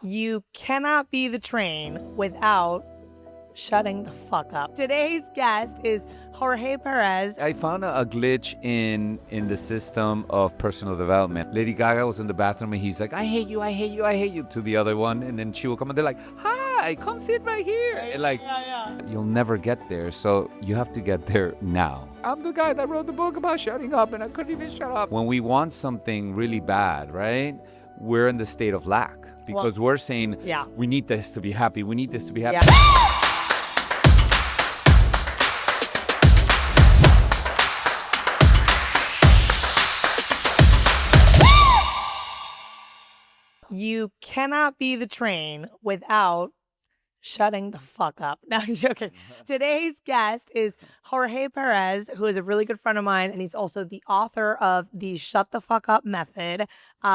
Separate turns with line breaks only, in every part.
You cannot be the train without shutting the fuck up. Today's guest is Jorge Perez.
I found a glitch in the system of personal development. Lady Gaga was in the bathroom and he's like, I hate you, I hate you, I hate you, to the other one. And then she will come and they're like, hi, come sit right here. And like, you'll never get there. So you have to get there now. I'm the guy that wrote the book about shutting up and I couldn't even shut up. When we want something really bad, right? We're in the state of lack because we're saying, we need this to be happy. We need this to be happy.
You cannot be the train without shutting the fuck up. No, I'm joking. Today's guest is Jorge Perez, who is a really good friend of mine, and he's also the author of the Shut the Fuck Up Method,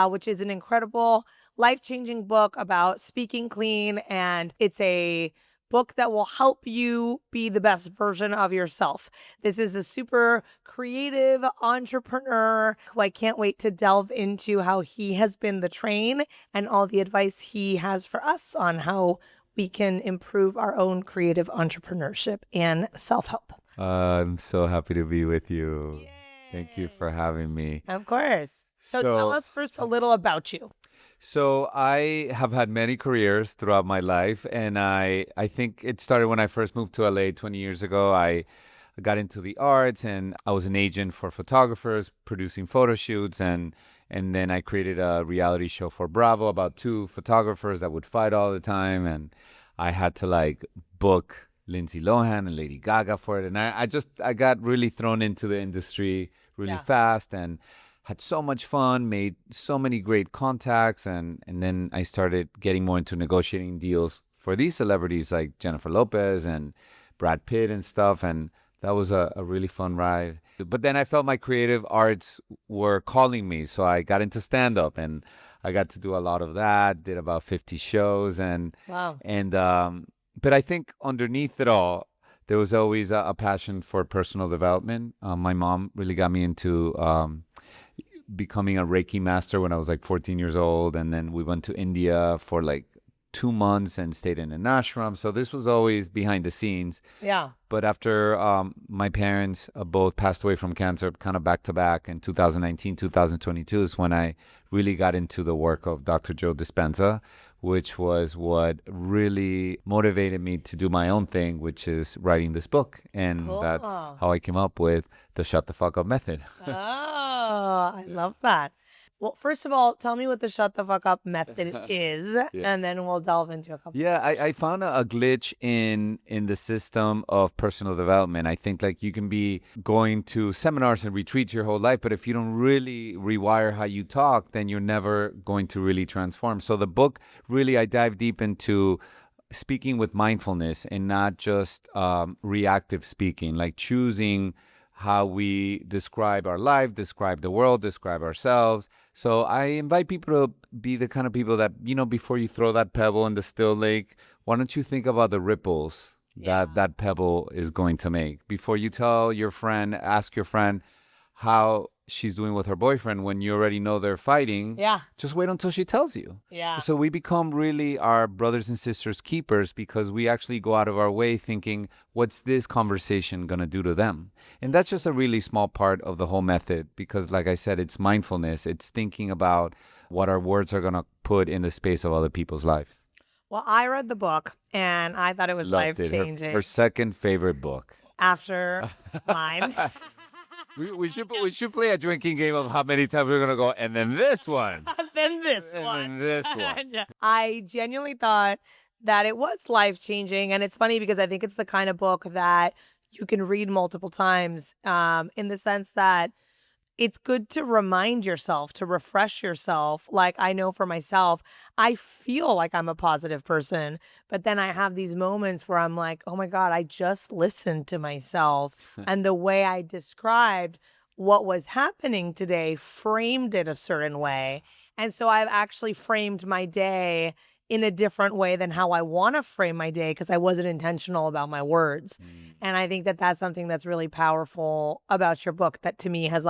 which is an incredible, life-changing book about speaking clean, and it's a book that will help you be the best version of yourself. This is a super creative entrepreneur who I can't wait to delve into how he has been the train and all the advice he has for us on how we can improve our own creative entrepreneurship and self-help.
I'm so happy to be with you.
Yay.
Thank you for having me.
Of course. So tell us first a little about you.
So I have had many careers throughout my life, and I think it started when I first moved to LA 20 years ago. I got into the arts, and I was an agent for photographers, producing photo shoots, and then I created a reality show for Bravo about two photographers that would fight all the time, and I had to book Lindsay Lohan and Lady Gaga for it, and I got really thrown into the industry really fast, and had so much fun, made so many great contacts, and then I started getting more into negotiating deals for these celebrities like Jennifer Lopez and Brad Pitt and stuff, and that was a really fun ride. But then I felt my creative arts were calling me, so I got into stand-up, and I got to do a lot of that, did about 50 shows, but I think underneath it all, there was always a passion for personal development. My mom really got me into becoming a Reiki master when I was 14 years old. And then we went to India for 2 months and stayed in an ashram. So this was always behind the scenes.
Yeah.
But after my parents both passed away from cancer, kind of back to back in 2019, 2022 is when I really got into the work of Dr. Joe Dispenza, which was what really motivated me to do my own thing, which is writing this book. And that's how I came up with the Shut the Fuck Up Method.
Oh, I love that. Well, first of all, tell me what the Shut the Fuck Up Method is, and then we'll delve into a couple.
Yeah, I found a glitch in the system of personal development. I think you can be going to seminars and retreats your whole life, but if you don't really rewire how you talk, then you're never going to really transform. So the book, really, I dive deep into speaking with mindfulness and not just reactive speaking, choosing how we describe our life, describe the world, describe ourselves. So I invite people to be the kind of people that, before you throw that pebble in the still lake, why don't you think about the ripples that pebble is going to make? Before you tell your friend, ask your friend how she's doing with her boyfriend when you already know they're fighting.
Yeah.
Just wait until she tells you.
Yeah.
So we become really our brothers and sisters keepers because we actually go out of our way thinking, what's this conversation going to do to them? And that's just a really small part of the whole method because, like I said, it's mindfulness. It's thinking about what our words are going to put in the space of other people's lives.
Well, I read the book and I thought it was life-changing.
Her second favorite book.
After mine.
We should play a drinking game of how many times we're going to go, and then this one.
then this
and
one.
then this one.
I genuinely thought that it was life-changing, and it's funny because I think it's the kind of book that you can read multiple times in the sense that it's good to remind yourself, to refresh yourself. Like I know for myself, I feel like I'm a positive person, but then I have these moments where I'm like, oh my God, I just listened to myself. And the way I described what was happening today framed it a certain way. And so I've actually framed my day in a different way than how I want to frame my day because I wasn't intentional about my words. And I think that that's something that's really powerful about your book that to me has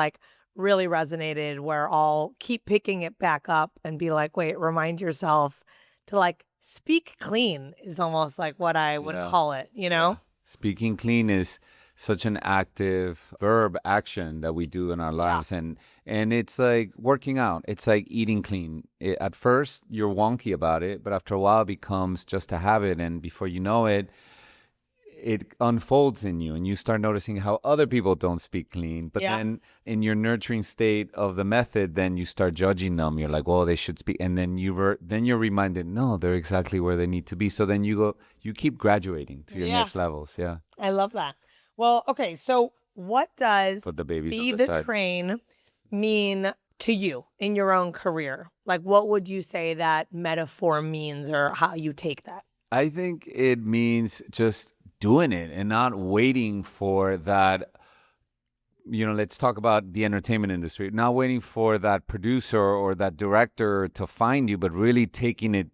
really resonated, where I'll keep picking it back up and be like, wait, remind yourself to like speak clean is almost like what I would
Yeah.
call it, you know?
Speaking clean is such an active verb action that we do in our lives, and it's like working out. It's like eating clean. At first, you're wonky about it, but after a while, it becomes just a habit, and before you know it, it unfolds in you, and you start noticing how other people don't speak clean. But
Yeah.
then, in your nurturing state of the method, then you start judging them. You're like, "Well, they should speak," and then you're reminded, no, they're exactly where they need to be. So then you keep graduating to your
Yeah.
next levels. Yeah.
I love that. Well, okay, so what does
Put the babies
be
on the
the
side.
train mean to you in your own career? Like, what would you say that metaphor means or how you take that?
I think it means just doing it and not waiting for that. Let's talk about the entertainment industry. Not waiting for that producer or that director to find you, but really taking it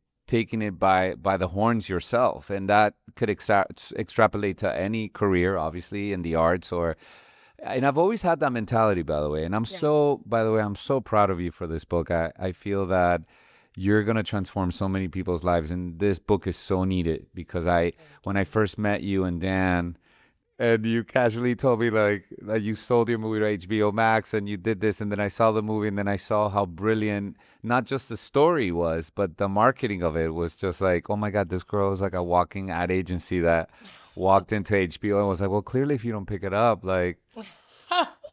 by the horns yourself, and that could extrapolate to any career, obviously in the arts. And I've always had that mentality, by the way. And I'm so proud of you for this book. I feel that you're going to transform so many people's lives. And this book is so needed because when I first met you and Dan, and you casually told me like that you sold your movie to HBO Max and you did this, and then I saw the movie, and then I saw how brilliant not just the story was, but the marketing of it was just like, oh my God, this girl is like a walking ad agency that walked into HBO and was like, well, clearly if you don't pick it up, like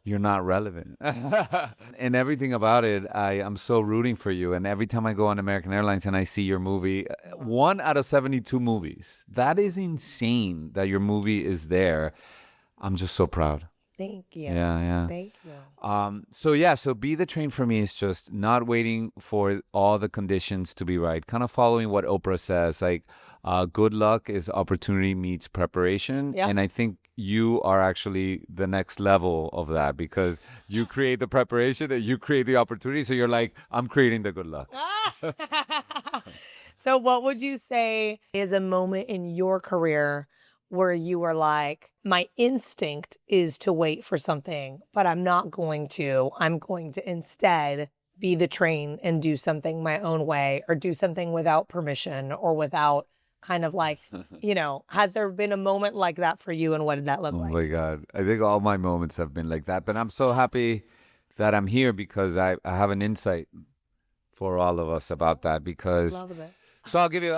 you're not relevant. And everything about it, I'm so rooting for you. And every time I go on American Airlines and I see your movie, 1 out of 72 movies, that is insane that your movie is there. I'm just so proud.
Thank you.
Yeah.
Thank you.
So Be the Train for me is just not waiting for all the conditions to be right. Kind of following what Oprah says, like good luck is opportunity meets preparation.
Yeah.
And I think you are actually the next level of that because you create the preparation and you create the opportunity. So you're like, I'm creating the good luck.
So what would you say is a moment in your career where you were like, my instinct is to wait for something, but I'm not going to. I'm going to instead be the train and do something my own way or do something without permission or without kind of like, has there been a moment like that for you, and what did that look
Oh
like?
my God. I think all my moments have been like that. But I'm so happy that I'm here because I have an insight for all of us about that. Because
Love this.
so I'll give you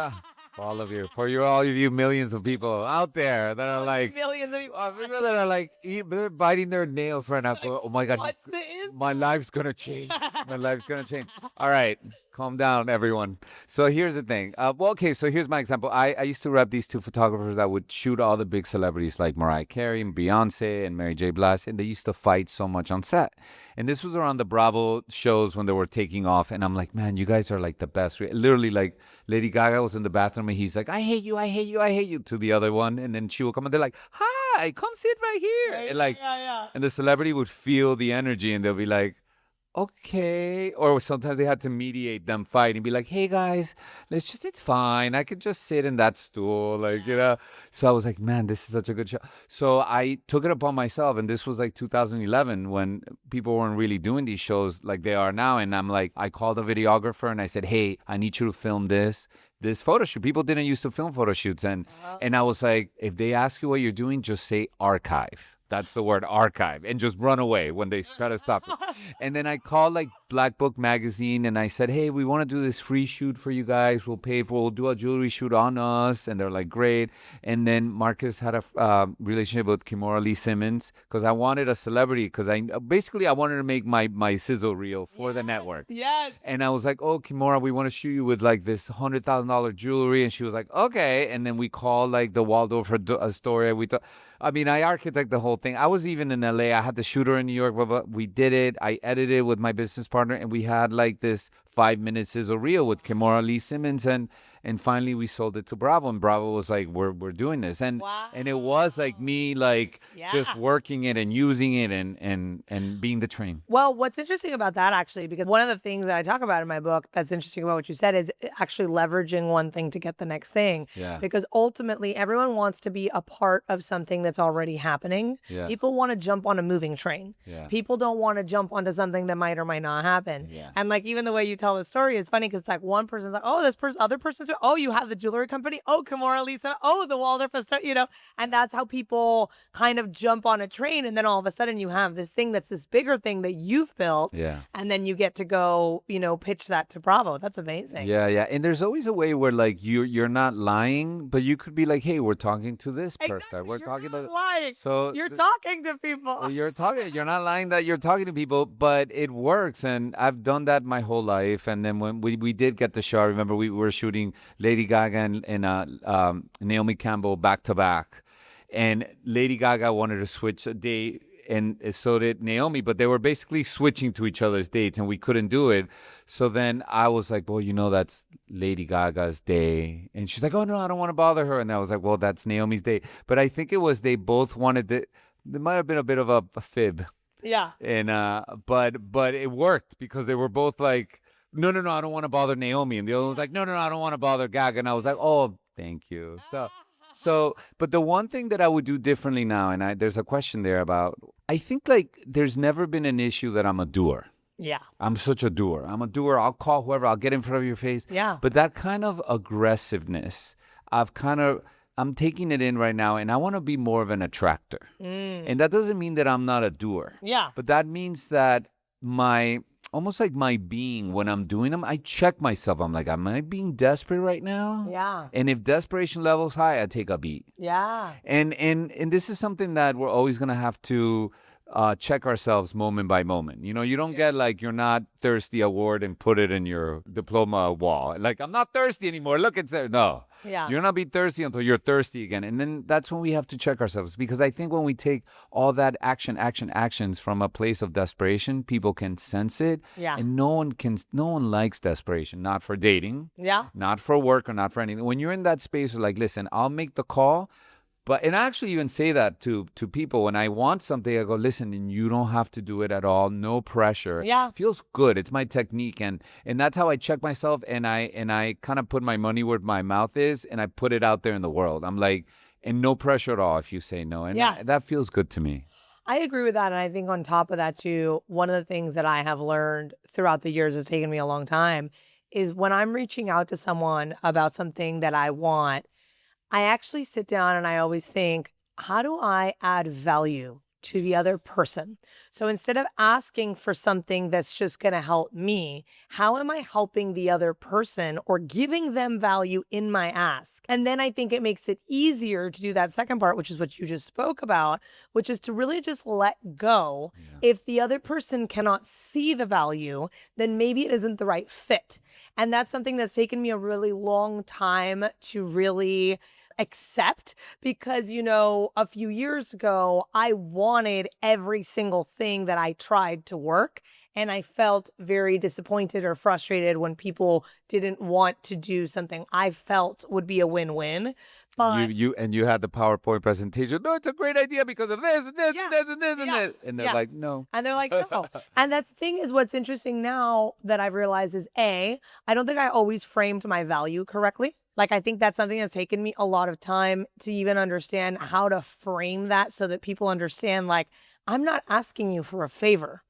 all of you, all of you millions of people out there that are like,
Millions of people.
people that are like, they're biting their nail for an hour. Oh my God,
What's the instinct?
my life's gonna change. My life's gonna change. All right, calm down, everyone. So here's the thing. So here's my example. I used to rep these two photographers that would shoot all the big celebrities like Mariah Carey and Beyonce and Mary J. Blige, and they used to fight so much on set. And this was around the Bravo shows when they were taking off, and I'm like, man, you guys are like the best. Literally, like Lady Gaga was in the bathroom, and he's like, I hate you, I hate you, I hate you, to the other one, and then she will come, and they're like, hi, come sit right here, and like, and the celebrity would feel the energy, and they'll be like, okay. Or sometimes they had to mediate them fight and be like, hey guys, it's fine. I could just sit in that stool. So I was like, man, this is such a good show. So I took it upon myself. And this was like 2011 when people weren't really doing these shows like they are now. And I'm like, I called a videographer and I said, hey, I need you to film this photo shoot. People didn't used to film photo shoots. And I was like, if they ask you what you're doing, just say archive. That's the word, archive, and just run away when they try to stop it. And then I called like Black Book magazine and I said, hey, we want to do this free shoot for you guys. We'll do a jewelry shoot on us. And they're like, great. And then Marcus had a relationship with Kimora Lee Simmons because I wanted a celebrity because I wanted to make my sizzle reel for the network.
Yes.
And I was like, oh, Kimora, we want to shoot you with like this $100,000 jewelry. And she was like, okay. And then we called like the Waldorf Astoria. I architect the whole thing. I was even in LA. I had to shoot her in New York, but we did it. I edited with my business partner, and we had like this 5-minute sizzle reel with Kimora Lee Simmons, and finally we sold it to Bravo, and Bravo was like, we're doing this, and it was like me just working it and using it and being the train.
Well, what's interesting about that actually, because one of the things that I talk about in my book that's interesting about what you said is actually leveraging one thing to get the next thing.
Yeah.
Because ultimately everyone wants to be a part of something that's already happening.
Yeah.
People want to jump on a moving train.
Yeah.
People don't want to jump onto something that might or might not happen.
Yeah.
And like even the way you tell the story is funny because it's like one person's like, oh, this person, other person's, oh, you have the jewelry company. Oh, Kimora Lisa. Oh, the Waldorf Astoria, and that's how people kind of jump on a train. And then all of a sudden you have this thing that's this bigger thing that you've built.
Yeah.
And then you get to go, pitch that to Bravo. That's amazing.
Yeah, yeah. And there's always a way where like you're not lying, but you could be like, hey, we're talking to this person.
Exactly.
We're
You're
talking
not
to
lying.
So
You're talking to people.
you're not lying that you're talking to people, but it works. And I've done that my whole life. And then when we did get the show, I remember we were shooting Lady Gaga and Naomi Campbell back to back. And Lady Gaga wanted to switch a date, and so did Naomi, but they were basically switching to each other's dates, and we couldn't do it. So then I was like, well, that's Lady Gaga's day. And she's like, oh, no, I don't want to bother her. And I was like, well, that's Naomi's day. But I think it was they both wanted to, there might have been a bit of a fib.
Yeah.
And but it worked because they were both like, no, I don't want to bother Naomi. And the other was like, no, I don't want to bother Gaga. And I was like, oh, thank you. So, but the one thing that I would do differently now, and there's a question there about, I think like there's never been an issue that I'm a doer.
Yeah.
I'm such a doer. I'm a doer. I'll call whoever. I'll get in front of your face.
Yeah.
But that kind of aggressiveness, I'm taking it in right now, and I want to be more of an attractor. And that doesn't mean that I'm not a doer.
Yeah.
But that means that almost like my being, when I'm doing them, I check myself. I'm like, am I being desperate right now?
Yeah.
And if desperation level's high, I take a beat.
Yeah.
And this is something that we're always going to have to check ourselves moment by moment. You don't get like you're not thirsty award and put it in your diploma wall. Like, I'm not thirsty anymore. Look, it's there. No.
Yeah.
You're not be thirsty until you're thirsty again. And then that's when we have to check ourselves. Because I think when we take all that actions from a place of desperation, people can sense it.
Yeah.
And no one likes desperation. Not for dating.
Yeah.
Not for work or not for anything. When you're in that space, like, listen, I'll make the call. And I actually even say that to people. When I want something, I go, listen, and you don't have to do it at all. No pressure.
Yeah.
It feels good. It's my technique. And that's how I check myself. And I kind of put my money where my mouth is, and I put it out there in the world. I'm like, and no pressure at all if you say no. And that feels good to me.
I agree with that. And I think on top of that, too, one of the things that I have learned throughout the years, has taken me a long time, is when I'm reaching out to someone about something that I want, I actually sit down and I always think, how do I add value to the other person? So instead of asking for something that's just going to help me, how am I helping the other person or giving them value in my ask? And then I think it makes it easier to do that second part, which is what you just spoke about, which is to really just let go. Yeah. If the other person cannot see the value, then maybe it isn't the right fit. And that's something that's taken me a really long time to really accept, because, a few years ago, I wanted every single thing that I tried to work. And I felt very disappointed or frustrated when people didn't want to do something I felt would be a win-win. But
you had the PowerPoint presentation. No, it's a great idea because of this and this and this and this and this. And they're like, no.
And they're like, no. And that's the thing is, what's interesting now that I've realized is, I don't think I always framed my value correctly. Like, I think that's something that's taken me a lot of time to even understand how to frame that so that people understand, like, I'm not asking you for a favor.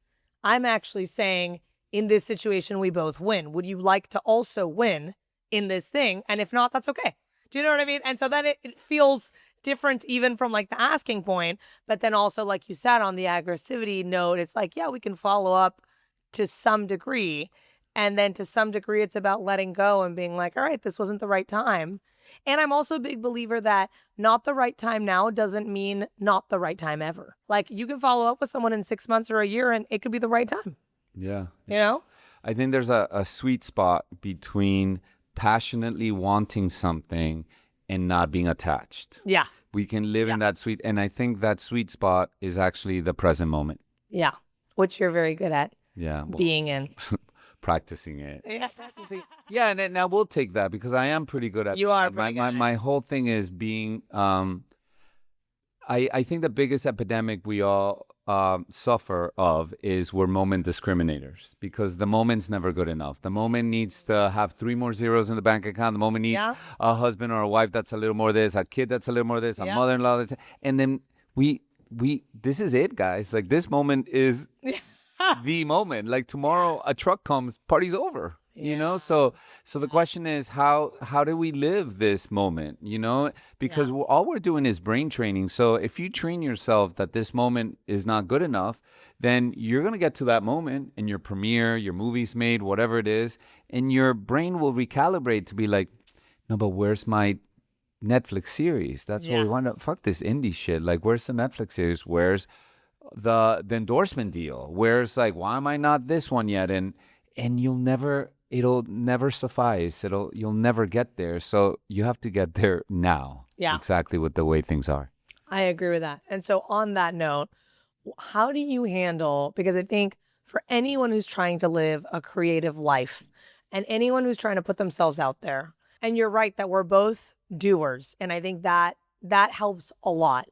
I'm actually saying, in this situation, we both win. Would you like to also win in this thing? And if not, that's okay. Do you know what I mean? And so then it feels different even from like the asking point. But then also, like you said, on the aggressivity note, it's like, yeah, we can follow up to some degree. And then to some degree, it's about letting go and being like, all right, this wasn't the right time. And I'm also a big believer that not the right time now doesn't mean not the right time ever. Like, you can follow up with someone in 6 months or a year and it could be the right time.
Yeah.
I
think there's a sweet spot between passionately wanting something and not being attached.
Yeah.
We can live in that and I think that sweet spot is actually the present moment.
Yeah. Which you're very good at.
Yeah.
Being in.
Practicing it.
Yeah.
Yeah, and now we'll take that because I am pretty good at it.
You are pretty good.
My whole thing is being I think the biggest epidemic we all suffer of is we're moment discriminators, because the moment's never good enough. The moment needs to have 3 more zeros in the bank account. The moment needs a husband or a wife that's a little more this, a kid that's a little more this, a mother-in-law that's, and then we this is it, guys. Like, this moment is the moment. Like, tomorrow a truck comes, party's over. you know? So the question is, how do we live this moment, you know? Because all we're doing is brain training. So if you train yourself that this moment is not good enough, then you're going to get to that moment in your premiere, your movie's made, whatever it is, and your brain will recalibrate to be like, no, but where's my Netflix series? That's what we want to, fuck this indie shit. Like, where's the Netflix series? Where's the endorsement deal? Where's, like, why am I not this one yet? And it'll never suffice. You'll never get there. So you have to get there now.
Yeah.
Exactly with the way things are.
I agree with that. And so on that note, how do you handle, because I think for anyone who's trying to live a creative life and anyone who's trying to put themselves out there, and you're right that we're both doers, and I think that helps a lot.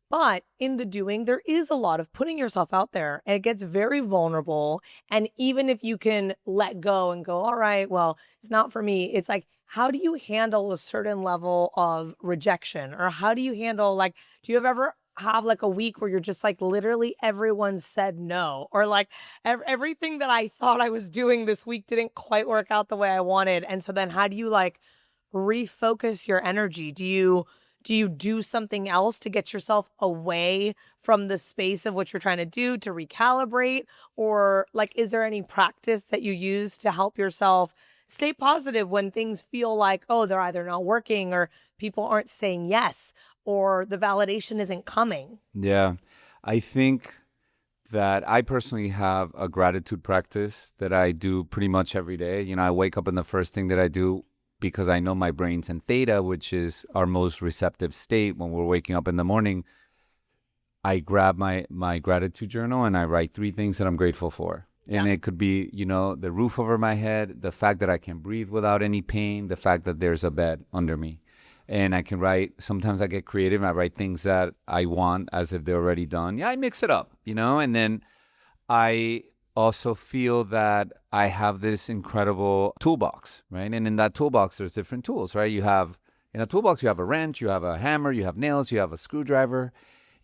But in the doing, there is a lot of putting yourself out there, and it gets very vulnerable. And even if you can let go and go, all right, well, it's not for me. It's like, how do you handle a certain level of rejection? Or how do you handle, like, do you ever have like a week where you're just like, literally everyone said no? Or like everything that I thought I was doing this week didn't quite work out the way I wanted. And so then how do you like refocus your energy? Do you do something else to get yourself away from the space of what you're trying to do to recalibrate? Or like, is there any practice that you use to help yourself stay positive when things feel like, oh, they're either not working or people aren't saying yes or the validation isn't coming?
Yeah. I think that I personally have a gratitude practice that I do pretty much every day. You know, I wake up and the first thing that I do, because I know my brain's in theta, which is our most receptive state when we're waking up in the morning, I grab my gratitude journal and I write 3 things that I'm grateful for. And it could be, you know, the roof over my head, the fact that I can breathe without any pain, the fact that there's a bed under me. And I can write, sometimes I get creative and I write things that I want as if they're already done. Yeah, I mix it up, you know, and then I also feel that I have this incredible toolbox, right? And in that toolbox, there's different tools, right? In a toolbox, you have a wrench, you have a hammer, you have nails, you have a screwdriver.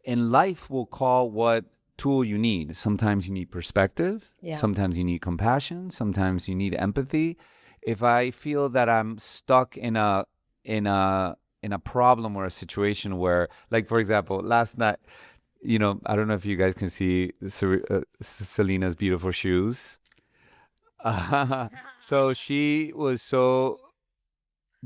And life will call what tool you need. Sometimes you need perspective.
Yeah.
Sometimes you need compassion. Sometimes you need empathy. If I feel that I'm stuck in a problem or a situation where, like, for example, last night, you know, I don't know if you guys can see Selena's beautiful shoes. So she was so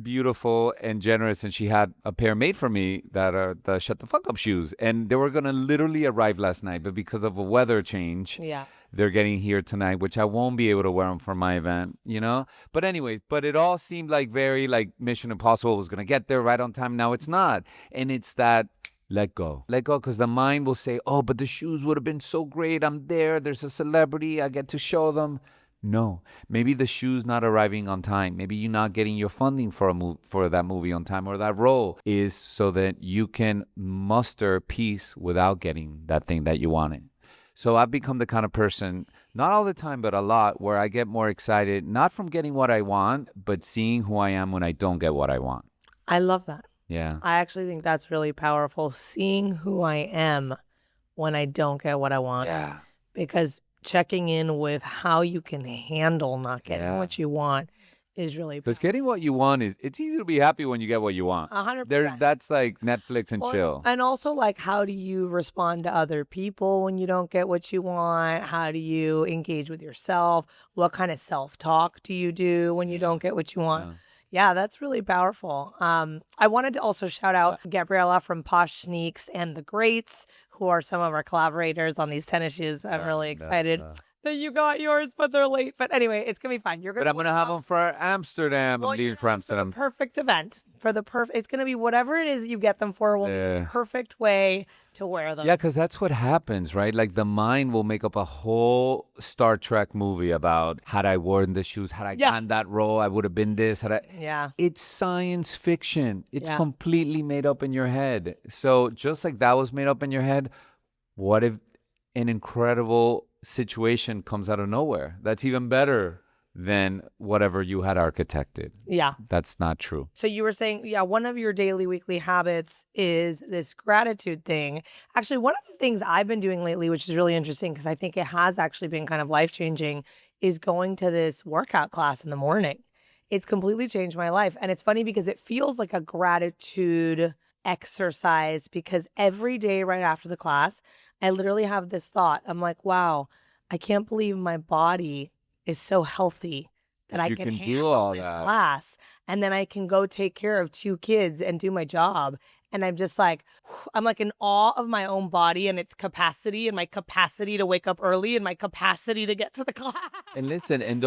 beautiful and generous, and she had a pair made for me that are the shut the fuck up shoes, and they were gonna literally arrive last night, but because of a weather change, they're getting here tonight, which I won't be able to wear them for my event, you know. But anyways, but it all seemed like very like Mission Impossible was gonna get there right on time. Now it's not, and it's that. Let go, because the mind will say, oh, but the shoes would have been so great. I'm there. There's a celebrity. I get to show them. No, maybe the shoe's not arriving on time. Maybe you're not getting your funding for for that movie on time, or that role is so that you can muster peace without getting that thing that you wanted. So I've become the kind of person, not all the time, but a lot, where I get more excited, not from getting what I want, but seeing who I am when I don't get what I want.
I love that.
Yeah.
I actually think that's really powerful, seeing who I am when I don't get what I want.
Yeah.
Because checking in with how you can handle not getting what you want is really
Because getting what you want it's easy to be happy when you get what you want.
100%.
That's like Netflix and chill.
And also, like, how do you respond to other people when you don't get what you want? How do you engage with yourself? What kind of self-talk do you do when you don't get what you want? Yeah, that's really powerful. I wanted to also shout out Gabriella from Posh Sneaks and the Greats, who are some of our collaborators on these tennis shoes. I'm really excited that you got yours, but they're late. But anyway, it's gonna be fine. But
I'm gonna have them for Amsterdam.
Well,
I'm leaving for Amsterdam.
The perfect event it's gonna be whatever it is that you get them for will be the perfect way to wear them.
Yeah, because that's what happens, right? Like the mind will make up a whole Star Trek movie about had I worn the shoes, had I gotten that role, I would have been this. It's science fiction. It's completely made up in your head. So just like that was made up in your head, what if an incredible situation comes out of nowhere? That's even better than whatever you had architected.
Yeah.
That's not true.
So you were saying, one of your daily, weekly habits is this gratitude thing. Actually, one of the things I've been doing lately, which is really interesting because I think it has actually been kind of life-changing, is going to this workout class in the morning. It's completely changed my life. And it's funny because it feels like a gratitude exercise because every day right after the class, I literally have this thought. I'm like, wow, I can't believe my body is so healthy that I
You
can
can do
handle
all
this
that.
class and then I can go take care of 2 kids and do my job. And I'm just like, I'm like in awe of my own body and its capacity and my capacity to wake up early and my capacity to get to the class.
And listen, and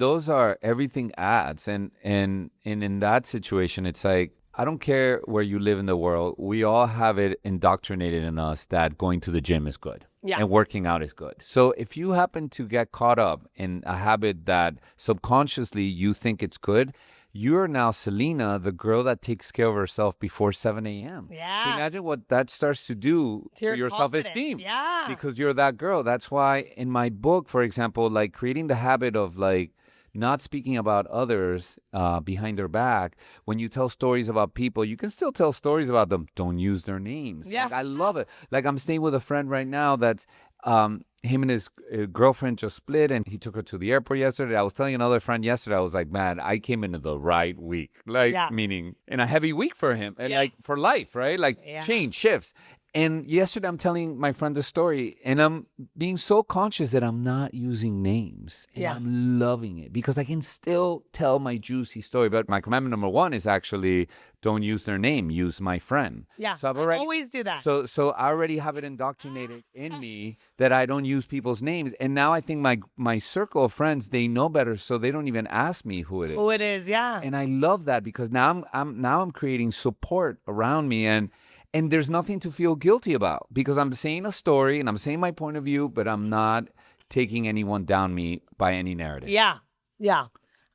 those are everything adds. And in that situation, it's like I don't care where you live in the world. We all have it indoctrinated in us that going to the gym is good.
Yeah.
And working out is good. So if you happen to get caught up in a habit that subconsciously you think it's good, you're now Selena, the girl that takes care of herself before 7 a.m.
Yeah.
So imagine what that starts to do to your
confidence.
self-esteem.
Yeah.
Because you're that girl. That's why in my book, for example, like creating the habit of like not speaking about others behind their back. When you tell stories about people, you can still tell stories about them. Don't use their names.
Yeah.
Like, I love it. Like I'm staying with a friend right now that's him and his girlfriend just split and he took her to the airport yesterday. I was telling another friend yesterday, I was like, man, I came into the right week. Like,
Yeah.
meaning in a heavy week for him and
Yeah.
like for life, right? Like
Yeah.
change, shifts. And yesterday I'm telling my friend the story and I'm being so conscious that I'm not using names. And
Yeah.
I'm loving it because I can still tell my juicy story. But my commandment number 1 is actually don't use their name, use my friend.
Yeah.
So I've
I
already
always do that.
so I already have it indoctrinated in me that I don't use people's names. And now I think my circle of friends, they know better, so they don't even ask me who it is.
Who it is, yeah.
And I love that because now I'm creating support around me and there's nothing to feel guilty about because I'm saying a story and I'm saying my point of view, but I'm not taking anyone down me by any narrative.
Yeah. Yeah.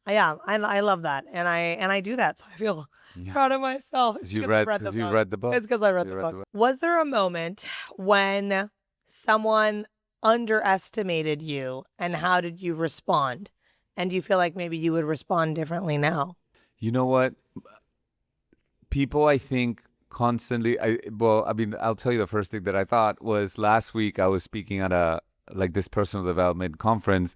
Yeah. I love that. And I do that. So I feel proud of myself. It's
Because you
because I
read the book.
It's because I read the book. Was there a moment when someone underestimated you and how did you respond? And do you feel like maybe you would respond differently now?
You know what? People, I think, constantly. I'll tell you the first thing that I thought was last week I was speaking at this personal development conference,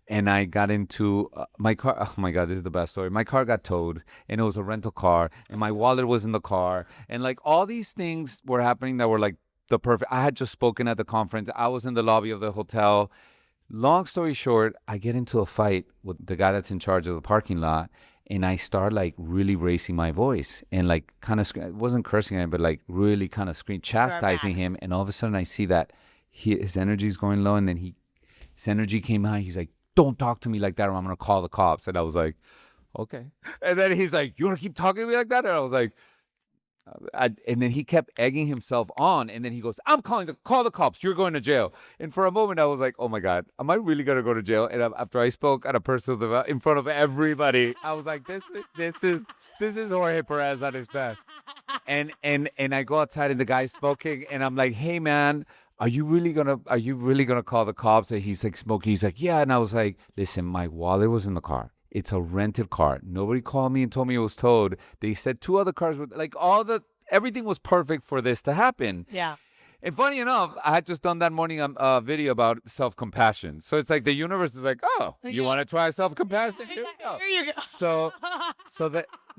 and I got into my car. Oh my God, this is the best story. My car got towed, and it was a rental car, and my wallet was in the car, and like all these things were happening that were like the perfect. I had just spoken at the conference. I was in the lobby of the hotel. Long story short, I get into a fight with the guy that's in charge of the parking lot. And I start like really raising my voice and like kind of, it wasn't cursing at him, but like really kind of chastising him. And all of a sudden I see that his energy is going low. And then his energy came high. He's like, don't talk to me like that or I'm going to call the cops. And I was like, okay. And then he's like, you want to keep talking to me like that? And I was like, and then he kept egging himself on. And then he goes, I'm call the cops. You're going to jail. And for a moment, I was like, oh my God, am I really going to go to jail? And after I spoke at a personal development in front of everybody, I was like, this is Jorge Perez at his best. And I go outside and the guy's smoking and I'm like, hey man, are you really gonna call the cops? And he's like smoking. He's like, yeah. And I was like, listen, my wallet was in the car. It's a rented car. Nobody called me and told me it was towed. They said 2 other cars were like everything was perfect for this to happen.
Yeah.
And funny enough, I had just done that morning a video about self-compassion. So it's like the universe is like, oh, you want to try self-compassion? Here you go.
Here you go.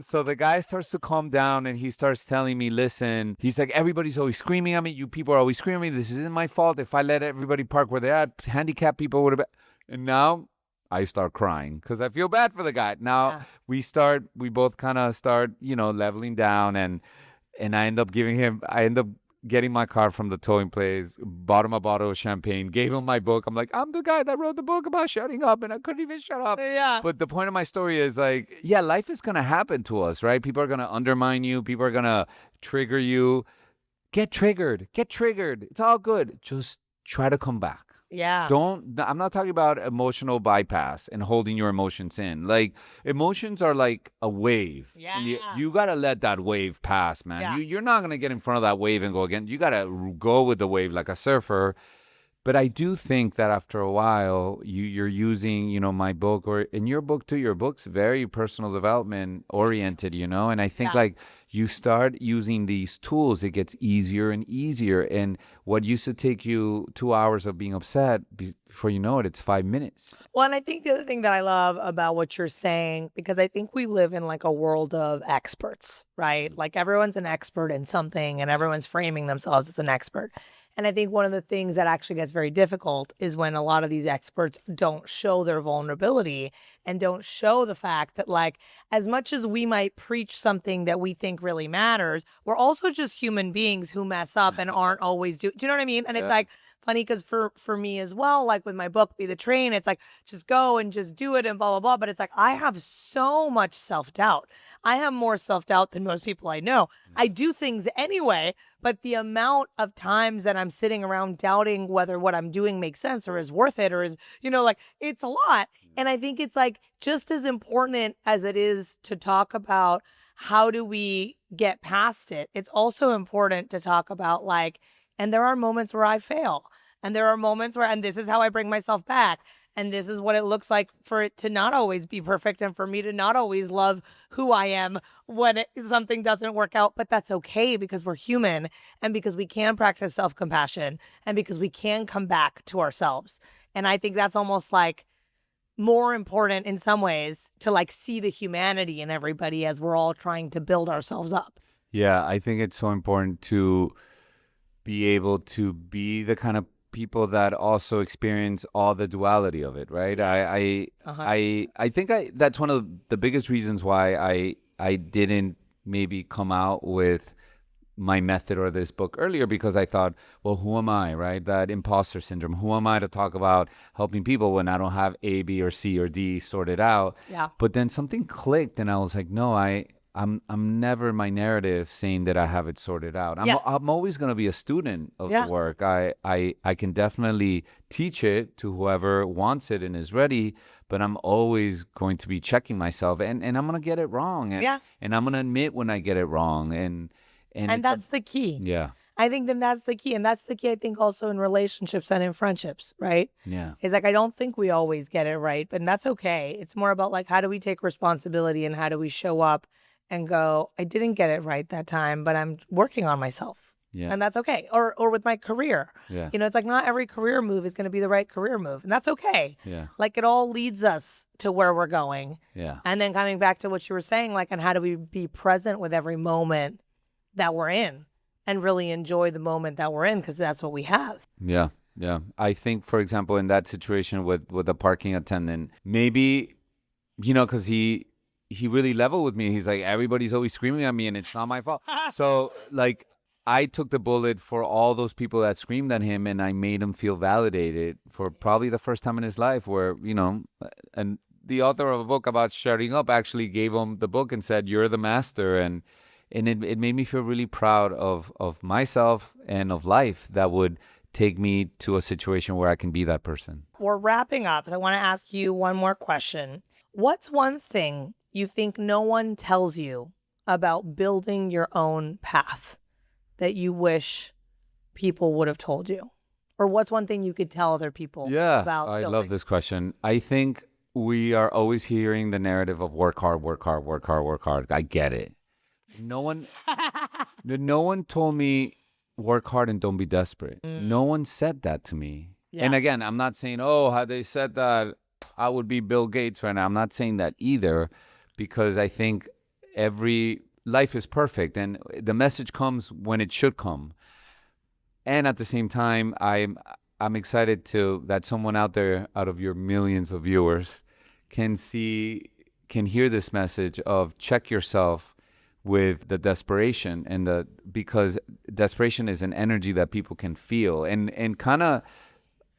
So the guy starts to calm down and he starts telling me, listen, he's like, everybody's always screaming at me. You people are always screaming at me. This isn't my fault. If I let everybody park where they're at, handicapped people would have been. And now I start crying because I feel bad for the guy. Now we both kind of start, leveling down and I end up getting my car from the towing place, bought him a bottle of champagne, gave him my book. I'm like, I'm the guy that wrote the book about shutting up and I couldn't even shut up.
Yeah.
But the point of my story is like, yeah, life is going to happen to us, right? People are going to undermine you. People are going to trigger you. Get triggered. It's all good. Just try to come back.
Yeah.
I'm not talking about emotional bypass and holding your emotions in. Like emotions are like a wave.
Yeah.
And you got to let that wave pass, man.
Yeah.
You're not going to get in front of that wave and go again. You got to go with the wave like a surfer. But I do think that after a while, you're using, my book, or in your book too, your book's very personal development oriented, and I think
Yeah.
like you start using these tools, it gets easier and easier. And what used to take you 2 hours of being upset, before you know it, it's 5 minutes.
Well, and I think the other thing that I love about what you're saying, because I think we live in like a world of experts, right? Like everyone's an expert in something and everyone's framing themselves as an expert. And I think one of the things that actually gets very difficult is when a lot of these experts don't show their vulnerability and don't show the fact that, like, as much as we might preach something that we think really matters, we're also just human beings who mess up and aren't always do you know what I mean? And it's
Yeah.
like funny because for me as well, like with my book, Be the Train, it's like just go and just do it and blah, blah, blah. But it's like I have so much self-doubt. I have more self-doubt than most people I know. I do things anyway, but the amount of times that I'm sitting around doubting whether what I'm doing makes sense or is worth it or is, like it's a lot. And I think it's like just as important as it is to talk about how do we get past it, it's also important to talk about like, and there are moments where I fail. And there are moments where, and this is how I bring myself back. And this is what it looks like for it to not always be perfect and for me to not always love who I am when something doesn't work out. But that's okay because we're human and because we can practice self-compassion and because we can come back to ourselves. And I think that's almost like more important in some ways to like see the humanity in everybody as we're all trying to build ourselves up.
Yeah, I think it's so important to be able to be the kind of people that also experience all the duality of it, right? I think that's one of the biggest reasons why I didn't maybe come out with my method or this book earlier, because I thought, well, who am I, right? That imposter syndrome. Who am I to talk about helping people when I don't have A, B, or C, or D sorted out?
Yeah.
But then something clicked, and I was like, no, I'm never in my narrative saying that I have it sorted out. I'm always going to be a student of the work. I can definitely teach it to whoever wants it and is ready, but I'm always going to be checking myself, and I'm going to get it wrong. And I'm going to admit when I get it wrong. And
that's the key.
Yeah.
I think then that's the key. And that's the key, I think, also in relationships and in friendships, right?
Yeah.
It's like, I don't think we always get it right, but that's okay. It's more about like, how do we take responsibility and how do we show up and go, I didn't get it right that time, but I'm working on myself.
Yeah.
And that's okay. Or with my career.
Yeah.
It's like not every career move is going to be the right career move. And that's okay.
Yeah.
Like it all leads us to where we're going.
Yeah.
And then coming back to what you were saying, like, and how do we be present with every moment that we're in and really enjoy the moment that we're in, because that's what we have.
Yeah. Yeah. I think, for example, in that situation with the parking attendant, maybe, because he really leveled with me. He's like, everybody's always screaming at me and it's not my fault. So like, I took the bullet for all those people that screamed at him, and I made him feel validated for probably the first time in his life where, and the author of a book about shutting up actually gave him the book and said, you're the master. And it made me feel really proud of myself and of life that would take me to a situation where I can be that person.
We're wrapping up. I want to ask you one more question. What's one thing you think no one tells you about building your own path that you wish people would have told you? Or what's one thing you could tell other people about
I
building?
love this question. I think we are always hearing the narrative of work hard, work hard, work hard, work hard. I get it. No one told me work hard and don't be desperate. No one said that to me.
Yeah.
And again, I'm not saying, had they said that, I would be Bill Gates right now. I'm not saying that either, because I think every life is perfect and the message comes when it should come. And at the same time, I'm excited that someone out there, out of your millions of viewers, can hear this message of check yourself with the desperation because desperation is an energy that people can feel and kind of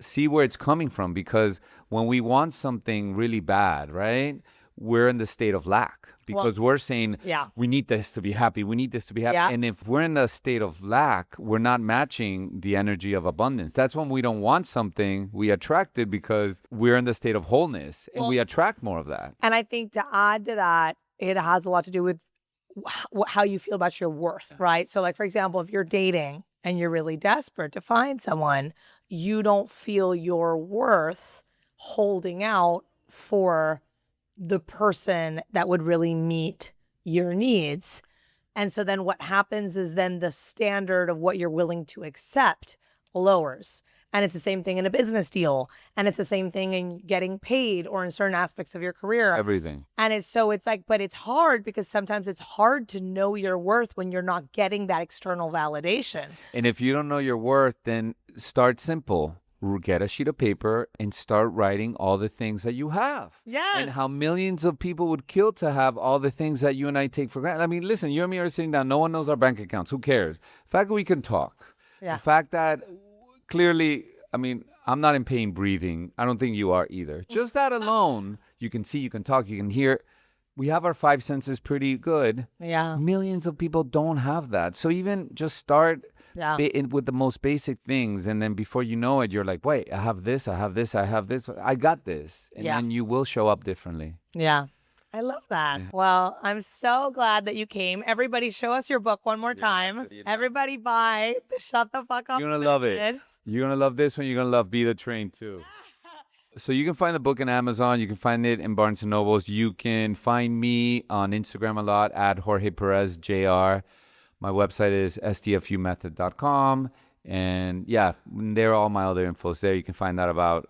see where it's coming from. Because when we want something really bad, right, we're in the state of lack because we're saying, we need this to be happy. We need this to be happy. Yeah. And if we're in the state of lack, we're not matching the energy of abundance. That's when we don't want something, we attract it because we're in the state of wholeness and we attract more of that.
And I think to add to that, it has a lot to do with how you feel about your worth, right? So like, for example, if you're dating and you're really desperate to find someone, you don't feel your worth holding out for the person that would really meet your needs. And so then what happens is then the standard of what you're willing to accept lowers. And it's the same thing in a business deal. And it's the same thing in getting paid or in certain aspects of your career.
Everything.
And it's like, but it's hard because sometimes it's hard to know your worth when you're not getting that external validation.
And if you don't know your worth, then start simple. Get a sheet of paper and start writing all the things that you have.
Yes.
And how millions of people would kill to have all the things that you and I take for granted. I mean, listen, you and me are sitting down. No one knows our bank accounts. Who cares? The fact that we can talk.
Yeah.
The fact that clearly, I mean, I'm not in pain breathing. I don't think you are either. Just that alone, you can see, you can talk, you can hear. We have our five senses pretty good.
Yeah.
Millions of people don't have that. So even just start with the most basic things. And then before you know it, you're like, wait, I have this, I have this, I have this. I got this. And then you will show up differently.
Yeah. I love that. Yeah. Well, I'm so glad that you came. Everybody, show us your book one more time. Everybody buy the Shut the Fuck Up.
You're going to love it. You're going to love this one. You're going to love Be the Train too. So you can find the book on Amazon. You can find it in Barnes & Nobles. You can find me on Instagram a lot at Jorge Perez Jr. My website is sdfumethod.com. And yeah, there are all my other infos there. You can find out about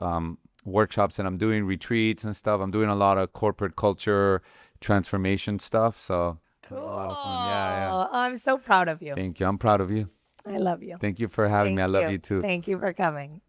workshops that I'm doing, retreats and stuff. I'm doing a lot of corporate culture transformation stuff. So
cool.
A lot of fun. Yeah.
I'm so proud of you.
Thank you. I'm proud of you.
I love you.
Thank you for having me. I love you too.
Thank you for coming.